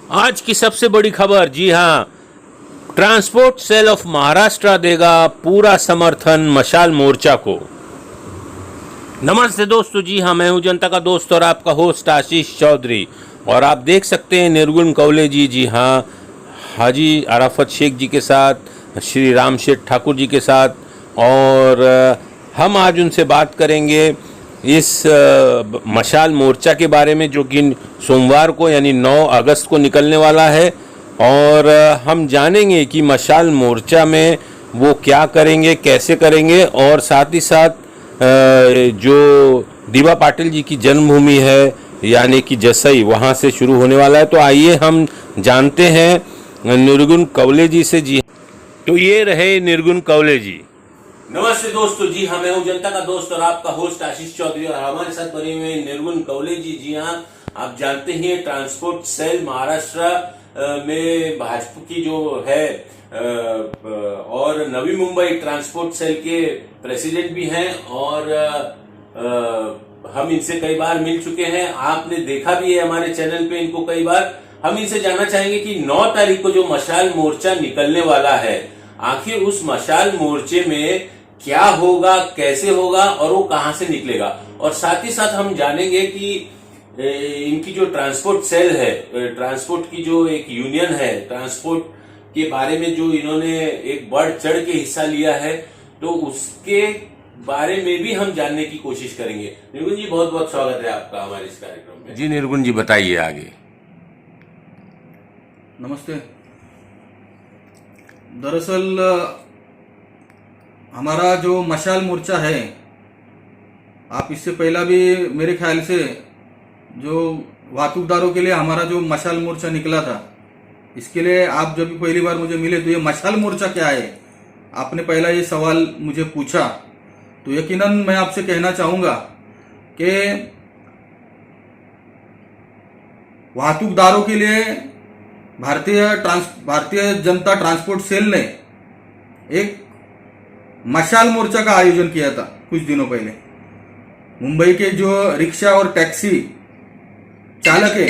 आज की सबसे बड़ी खबर, जी हां, ट्रांसपोर्ट सेल ऑफ महाराष्ट्र देगा पूरा समर्थन मशाल मोर्चा को। नमस्ते दोस्तों, जी हां, मैं हूं जनता का दोस्त और आपका होस्ट आशीष चौधरी। और आप देख सकते हैं निर्गुण कौले जी हां, हाजी अराफत शेख जी के साथ, श्री राम शेठ ठाकुर जी के साथ, और हम आज उनसे बात करेंगे इस मशाल मोर्चा के बारे में, जो कि सोमवार को यानी 9 अगस्त को निकलने वाला है। और हम जानेंगे कि मशाल मोर्चा में वो क्या करेंगे, कैसे करेंगे, और साथ ही साथ जो दीवा पाटिल जी की जन्मभूमि है यानी कि जसई, वहाँ से शुरू होने वाला है। तो आइए हम जानते हैं निर्गुण कौले जी से। जी तो ये रहे निर्गुण कौले जी। नमस्ते दोस्तों, जी हाँ, मैं हूँ जनता का दोस्त और आपका होस्ट आशीष चौधरी, और हमारे साथ बने हुए निर्गुण कौले जी। जी हाँ, आप जानते हैं ट्रांसपोर्ट सेल महाराष्ट्र में भाजपा की जो है और नवी मुंबई ट्रांसपोर्ट सेल के प्रेसिडेंट भी हैं, और हम इनसे कई बार मिल चुके हैं, आपने देखा भी है हमारे चैनल पे इनको कई बार। हम इनसे जानना चाहेंगे कि 9 तारीख को जो मशाल मोर्चा निकलने वाला है, आखिर उस मशाल मोर्चे में क्या होगा, कैसे होगा और वो कहां से निकलेगा। और साथ ही साथ हम जानेंगे कि इनकी जो ट्रांसपोर्ट सेल है, ट्रांसपोर्ट की जो एक यूनियन है, ट्रांसपोर्ट के बारे में जो इन्होंने एक बढ़ चढ़ के हिस्सा लिया है, तो उसके बारे में भी हम जानने की कोशिश करेंगे। निर्गुण जी, बहुत बहुत स्वागत है आपका हमारे इस कार्यक्रम में। जी निर्गुण जी, बताइए आगे। नमस्ते। दरअसल हमारा जो मशाल मोर्चा है, आप इससे पहला भी मेरे ख्याल से जो वाहतूकदारों के लिए हमारा जो मशाल मोर्चा निकला था, इसके लिए आप जब भी पहली बार मुझे मिले तो ये मशाल मोर्चा क्या है, आपने पहला ये सवाल मुझे पूछा, तो यकीनन मैं आपसे कहना चाहूंगा कि वाहतूकदारों के लिए भारतीय जनता ट्रांसपोर्ट सेल ने एक मशाल मोर्चा का आयोजन किया था कुछ दिनों पहले। मुंबई के जो रिक्शा और टैक्सी चालक है,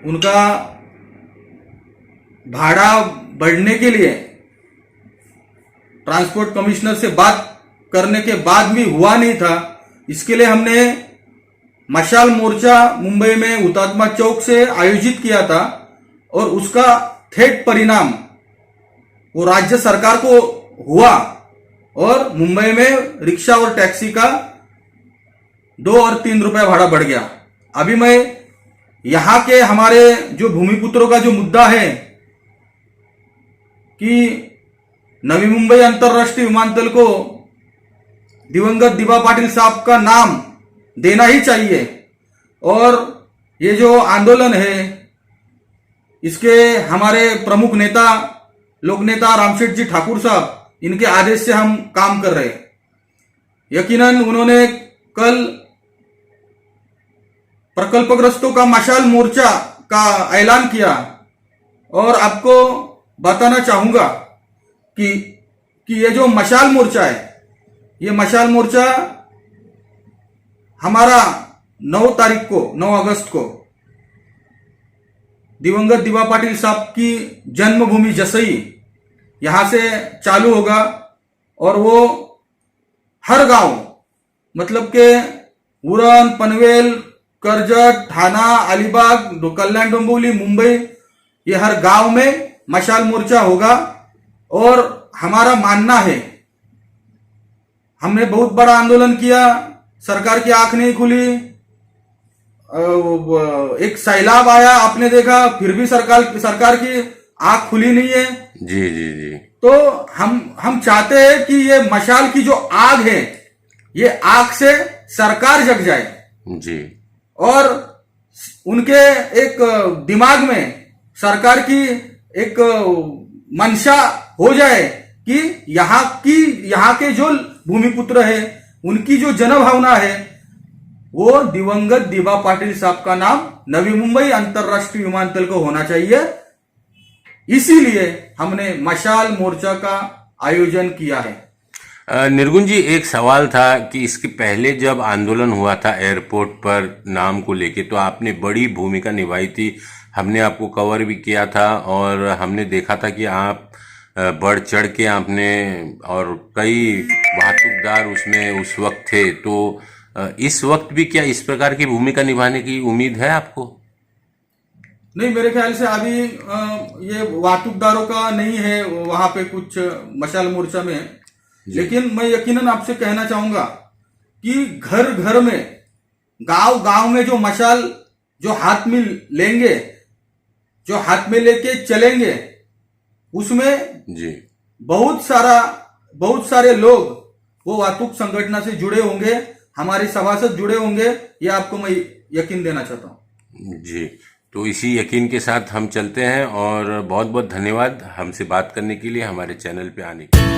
उनका भाड़ा बढ़ने के लिए ट्रांसपोर्ट कमिश्नर से बात करने के बाद भी हुआ नहीं था। इसके लिए हमने मशाल मोर्चा मुंबई में हुतात्मा चौक से आयोजित किया था, और उसका थेट परिणाम वो राज्य सरकार को हुआ, और मुंबई में रिक्शा और टैक्सी का 2 और 3 रुपए भाड़ा बढ़ गया। अभी मैं यहां के हमारे जो भूमिपुत्रों का जो मुद्दा है कि नवी मुंबई अंतरराष्ट्रीय विमानतल को दिवंगत दीवा पाटिल साहब का नाम देना ही चाहिए, और ये जो आंदोलन है, इसके हमारे प्रमुख नेता लोक नेता रामशेठ जी ठाकुर साहब, इनके आदेश से हम काम कर रहे हैं। यकीनन उन्होंने कल प्रकल्पग्रस्तों का मशाल मोर्चा का ऐलान किया, और आपको बताना चाहूंगा कि ये जो मशाल मोर्चा है, ये मशाल मोर्चा हमारा 9 तारीख को, 9 अगस्त को दिवंगत दीवा पाटिल साहब की जन्मभूमि जसई, यहां से चालू होगा, और वो हर गांव, मतलब के उरण, पनवेल, कर्जत, ठाणा, अलीबाग, कल्याण डोंबिवली, मुंबई, ये हर गांव में मशाल मोर्चा होगा। और हमारा मानना है, हमने बहुत बड़ा आंदोलन किया, सरकार की आंख नहीं खुली, एक सैलाब आया, आपने देखा, फिर भी सरकार की आंख खुली नहीं है। जी जी जी। तो हम चाहते हैं कि ये मशाल की जो आग है, ये आग से सरकार जग जाए जी, और उनके एक दिमाग में सरकार की एक मंशा हो जाए कि यहाँ के जो भूमिपुत्र है, उनकी जो जनभावना है, वो दिवंगत दीवा पाटिल साहब का नाम नवी मुंबई अंतरराष्ट्रीय विमानतल को होना चाहिए। इसीलिए हमने मशाल मोर्चा का आयोजन किया है। निर्गुण जी, एक सवाल था कि इसके पहले जब आंदोलन हुआ था एयरपोर्ट पर नाम को लेके, तो आपने बड़ी भूमिका निभाई थी हमने आपको कवर भी किया था और हमने देखा था कि आप बढ़ चढ़ के आपने, और कई वाहतूकदार उसमें उस वक्त थे, तो इस वक्त भी क्या इस प्रकार की भूमिका निभाने की उम्मीद है आपको? नहीं, मेरे ख्याल से अभी ये वाहतूकदारों का नहीं है वहां पे कुछ मशाल मोर्चा में। लेकिन मैं यकीनन आपसे कहना चाहूंगा कि घर घर में, गांव गांव में जो मशाल जो हाथ में लेंगे, जो हाथ में लेके चलेंगे, उसमें जी बहुत सारे लोग वो वाहतूक संगठन से जुड़े होंगे, हमारे सभासद जुड़े होंगे, ये आपको मैं यकीन देना चाहता हूं। जी, तो इसी यकीन के साथ हम चलते हैं और बहुत बहुत धन्यवाद हमसे बात करने के लिए, हमारे चैनल पे आने के लिए।